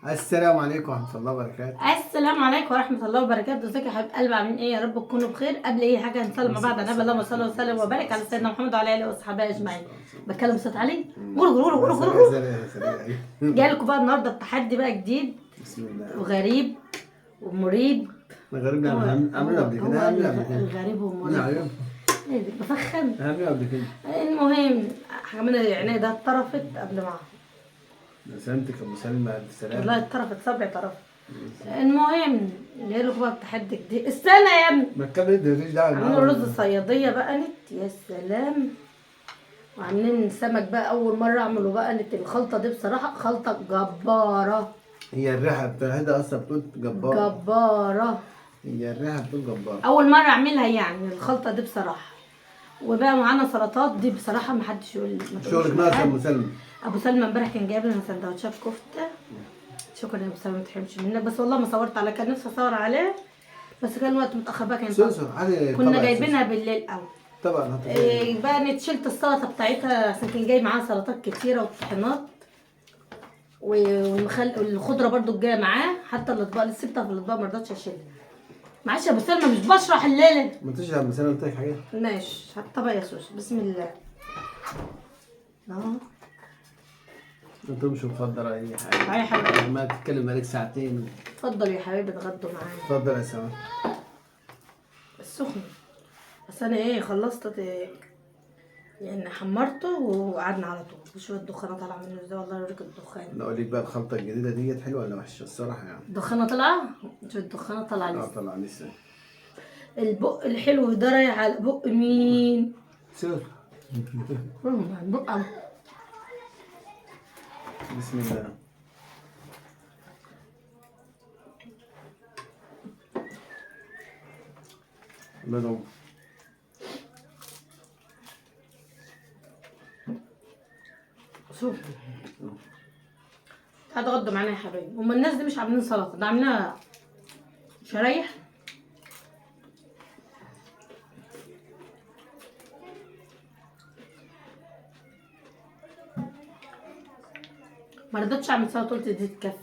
السلام عليكم ورحمة الله وبركاته. السلام عليكم ورحمة الله وبركاته. ازيك يا حبيب قلبي، عاملين ايه؟ يا رب تكونوا بخير. قبل اي حاجة هنصلي مع بعض على النبي، اللهم صل وسلم وبارك على سيدنا محمد وعلى اله وصحبه اجمعين. بتكلم بصوت عالي. غرغر جاي لكم بقى النهارده بتحدي بقى جديد. بسم الله. وغريب ومريب. غريب عملنا قبل كده. الغريب ومريب. نعم. ايه ده بفخم. عملنا قبل كده. المهم حاجة من العناية ده اتطرفت قبل ما سلامتك يا ابو سلمى، الف سلامة. والله اتطرفت سبع طرف. المهم جاي لكم بقى بتحدي جديد. استنى يا ابني. ما تكمل انت، ماليش دعوة. عاملين رز الصيادية بقى نت، يا سلام. وعاملين سمك بقى أول مرة أعمله بقى نت. الخلطة دي بصراحة خلطة جبارة. هي الريحة بتاعتها أصلا بتقول جبارة. جبارة. هي الريحة بتقول جبارة. أول مرة أعملها يعني الخلطة دي بصراحة. وبقى معانا سلطات دي بصراحة محدش يقول لي. شغلك ناقص يا أبو سلمى. أبو سلمى امبارح كان جايب لنا سندوتشات كفتة. شكرا يا أبو سلمى، ما تحرمش منك. بس والله ما صورت عليه، كان نفسي أصور عليه بس كان الوقت متأخر بقى. كان كنا جايبينها بالليل قوي. طبعا. بقى شلت السلطه بتاعتها عشان كان جاي معاها سلطات كتيره وطحينات والخضره برضو الجايه معاه. حتى الاطباق اللي سبتها في الاطباق ما رضتش اشيلها. معلش يا ابو سلمى مش بشرح الليله. ما تشرح يا ابو سلمى، قلت لك حاجه. ماشي هات طبق يا سوسو. بسم الله. انت مش مفضل اي حاجه. تعالى يا حبيبي. ما تتكلم بقالك ساعتين. اتفضل يا حبيبي اتغدوا معايا. اتفضل يا سما. السخن. بس انا ايه خلصت يعني حمرته وقعدنا على طول. وشويه الدخانه طالعه منه ازاي، والله اوريك الدخان. انا اقول لك بقى الخلطه الجديده ديت حلوه ولا وحشه الصراحه يعني. الدخانه طالعه. شويه الدخانه طالعه لسه. طالعه لسه. البق الحلو ده رايح على بق مين؟ سير. بق بسم الله. بدو. شوف هتغدوا معانا يا حبايبي. هما الناس دي مش عاملين سلطه، ده عاملينها شرايح. ما رضيتش اعمل سلطه، قلت دي تكفي.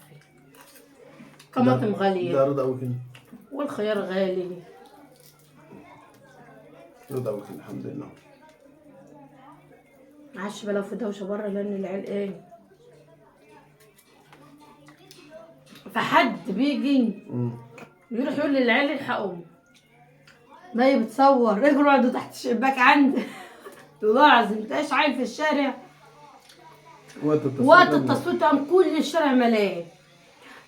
طماطم غاليه. ده رضا قوي كده. والخيار غالي. رضا قوي كده الحمد لله. معلش بقى لو في دوشه بره لان العيال ايه. فحد بيجي يروح يقول للعيال الحقهم. ما هي بتصور رجلوا يقعدوا تحت الشباك عندي. والله العظيم انت ايش عايل في الشارع. وقت التصوير قام كل الشارع مليان.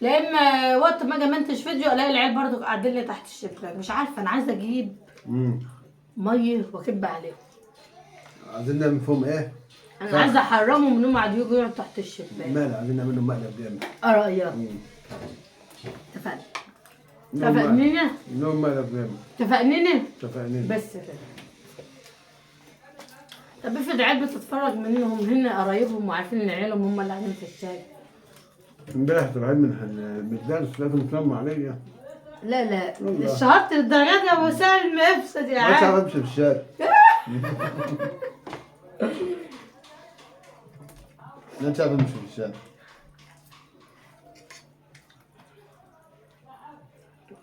لا اما وقت ما اجي منتج فيديو الاقي العيال برضو قاعدين لي تحت الشباك. مش عارفه، انا عايزه اجيب ميه واكب عليهم. عايزين نعمل فيهم ايه؟ انا عايزه احرمهم انهم قاعدين يجوا يقعدوا تحت الشباك. مال عايزين نعمل لهم مقلب جامد. رايك؟ اتفقنا. اتفقنينا؟ لهم مقلب جامد. اتفقنينا؟ اتفقنينا. بس كده. طب افرض عيال بتتفرج منهم هنا قرايبهم وعارفين ان عيالهم هم اللي قاعدين في الشارع. امبارح طلعت من الدرس لازم تناموا عليا. لا اشتهرت للدرجات يا ابو سلمى. افسد يا عم. مش عارف امشي في الشارع. مش عارف امشي في الشارع.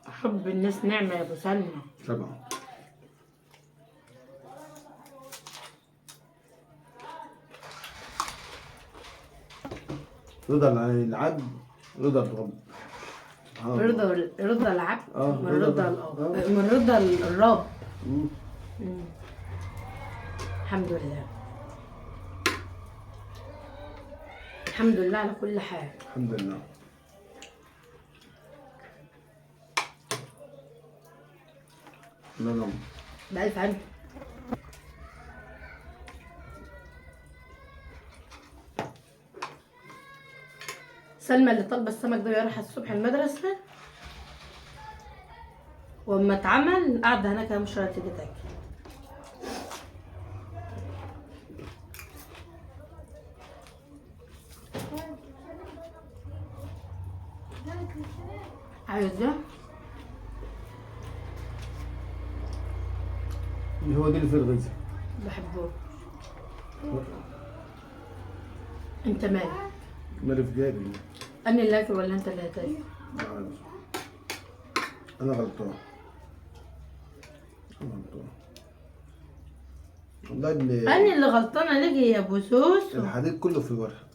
حب الناس نعمه يا ابو سلمى. طبعا. رضا العبد رضا الرب. رضا العبد من رضا من رضا الرب. الحمد لله. الحمد لله على كل حال. الحمد لله. نعم. بألف عنه. سلمى اللي طالبه السمك ده رايحه الصبح المدرسه، واما اتعمل قاعده هناك مش راضيه تيجي تاكل. عايزه هو ده اللي في الغذاء. بحبه. انت مالك؟ مالي في جيبي. انا اللي اكل ولا انت اللي هتاكل؟ انا غلطان. والله انا اللي غلطانه ليكي يا ابو سوسو. الحديد كله في الورق.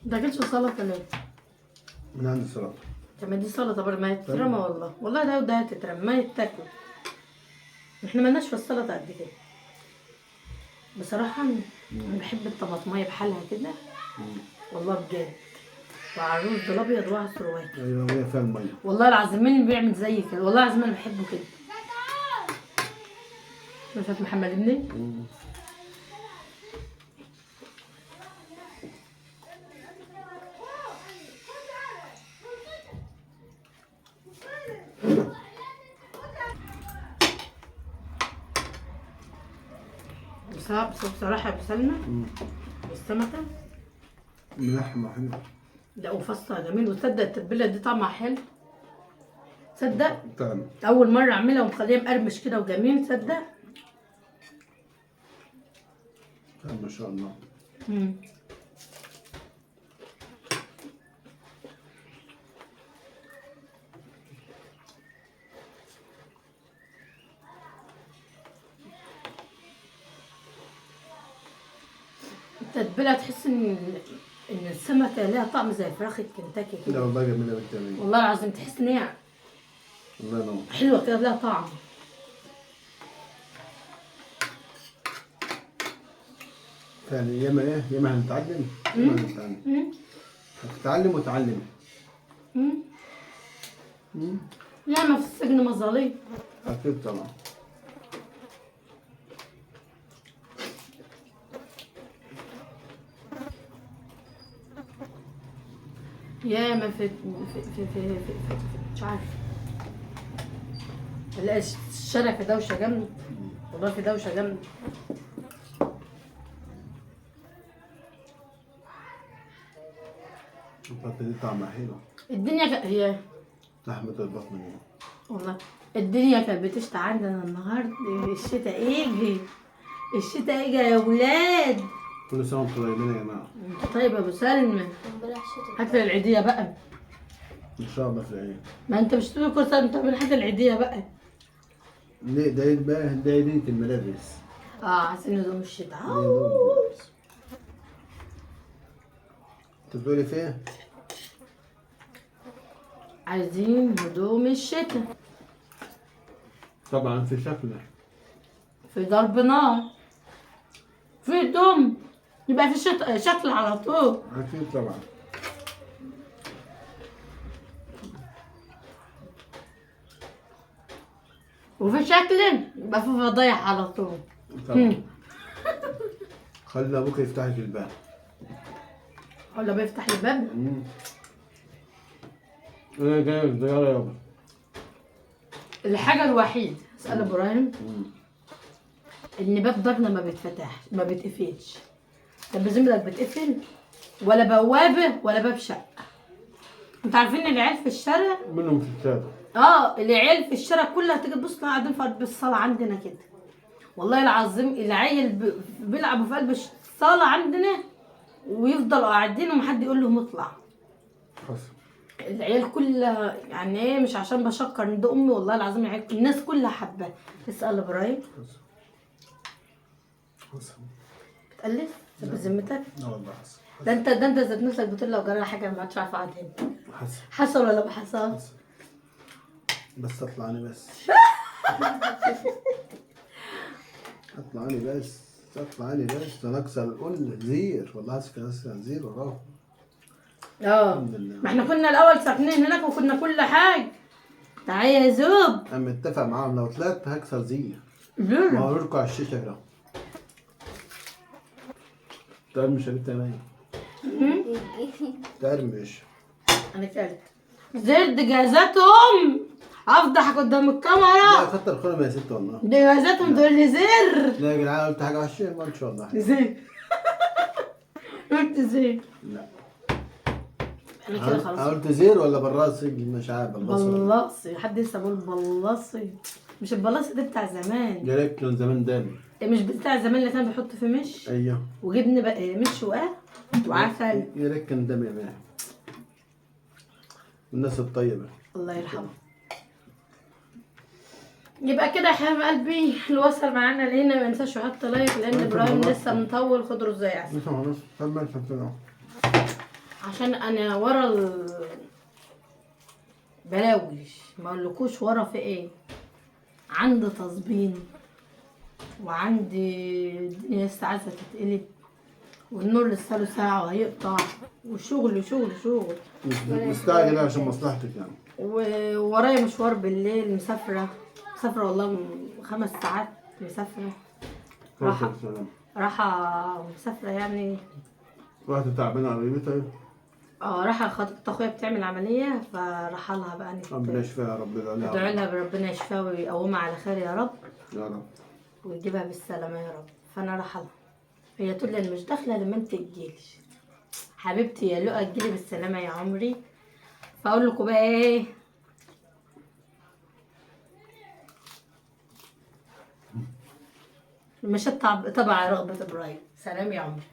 ما تاكلش سلطه ليه؟ من عندي سلطه. طب ما دي سلطه برضه ما يترمى والله ده وده هتترمى ما يتاكل. احنا مالناش في السلطه قد كده بصراحه. انا بحب الطماطمايه بحالها كده والله بجد، وعلى الرز الابيض وعلى السروات. ايوه هي فيها الميه. والله العظيم مين اللي بيعمل زي كده؟ والله العظيم انا بحبه كده. شفت محمد ابني؟ بصراحة يا سلمى السمكة لحمة حلوة. لا وفصها جميل، وتصدق التتبيلة دي طعمها حلو. تصدق طعم. أول مرة أعملها ومخليها مقرمش كده وجميل. تصدق ما شاء الله. التتبيلة تحس إن السمكة لها طعم زي فراخ الكنتاكي لا كده. والله جميلة بالجميل. والله العظيم تحس إن هي الله ينور. حلوة كده لها طعم. يعني ياما ايه؟ ياما هنتعلم. ياما هنتعلم. هتتعلم وتعلم. ياما في السجن مظاليم. أكيد طبعا. ياما في مش عارف. لا الشارع في دوشة جامدة. والله في دوشة جامدة. البطة دي طعمها حلو. الدنيا هي لحمة البطن دي. والله الدنيا كانت بتشتي عندنا النهارده. الشتاء يجي، الشتاء يجي يا ولاد. كل سنة وانتم طيبين يا جماعة. طيب يا ابو سلمى هات لي العيدية بقى. إن شاء الله في العيد. ما انت مش تقول كل سنة انت هات العيدية بقى. ليه ده عيد بقى؟ ده عيدية الملابس. عشان نزوم الشتاء. انت بتقولي فين؟ عايزين هدوم الشتاء. طبعا في شكله. في ضرب نار. في هدوم يبقى في شكل على طول. أكيد طبعا. وفي شكل يبقى في فضايح على طول. طبعا. خلي أبوك يفتح لك الباب. ولا بيفتح الباب. أنا جاي زيارة يابا. الحاجة الوحيدة اسأل ابراهيم ان باب دارنا ما بيتفتحش ما بيتقفلش. طب بذمتك بتقفل ولا بوابة ولا باب شقة؟ انتوا عارفين العيال في الشارع؟ منهم في الشارع. العيال في الشارع كلها تيجي تبص قاعدين في قلب الصالة عندنا كده. والله العظيم العيال بيلعبوا في قلب الصالة عندنا ويفضلوا قاعدين ومحد يقول لهم اطلع. حصل. العيال كلها يعني ايه، مش عشان بشكر ان ده امي، والله العظيم العيال الناس كلها حباه. اسال ابراهيم. حصل. بتألف؟ طب بذمتك؟ لا والله حصل. ده انت ذات نفسك بتقول لو جرى حاجه ما عادش عارفه اقعد هنا. حصل. حصل ولا ما حصل؟ بس اطلعني بس. اطلعني بس. اطلعني بس. انا اكسر كل زير والله اكسر زير وراه. ما احنا كنا الاول ساكنين هناك وكنا كل حاجه. تعالى يا زوب. انا متفق معاهم لو طلعت هكسر زير. ليه؟ ما هوريكوا على الشاشه كده. ترمش يا بنت يا ترمش. انا كلت زرد جازاتهم افضحك قدام الكاميرا. لا كتر خيرهم يا ست والله. دي جازاتهم تقول لي زر. لا يا جدعان قلت حاجه وحشه ما ان شاء الله. زر قلت زين. لا انا كده خلاص. قلت زير ولا براسي؟ مش عارف. بلاصي، حد لسه بيقول بلاصي. مش البلاصي ده بتاع زمان. يا ريت كان زمان دامي. مش بتاع زمان اللي كان بيحط فيه مش ايوه وجبن بقى مش وعسل. يا ريت كان دامي يا مان. الناس الطيبة الله يرحمه. يبقى كده يا حبايب قلبي اللي وصل معانا لهنا ما ينساش يحط لايك، لان ابراهيم لسه مطول. خد رزاية عسل عشان انا ورا بلاوش، ما اقولكوش ورا في ايه. عندي تصبين وعندي الدنيا لسه عايزه تتقلب، والنور لسه له ساعه وهيقطع، وشغل شغل شغل. مستعجل عشان مصلحتك يعني. وورايا مشوار بالليل، مسافره والله 5 ساعات مسافره. راحه مسافره يعني. واحدة تعبانة على بيتها. راحه خطيبة اخويا بتعمل عمليه، فراح لها بقى. ربنا يشفيها يا رب. ادعوا لها بربنا يشفيها ويقومها على خير يا رب. يا رب. ويجيبها بالسلامه يا رب. فانا راح لها، هي تقول لي انا مش داخله لما انت تجيلي. حبيبتي يا لؤى تجيلي بالسلامه يا عمري. فاقول لكم بقى ايه، مش تبع رغبه ابراهيم. سلام يا عمري.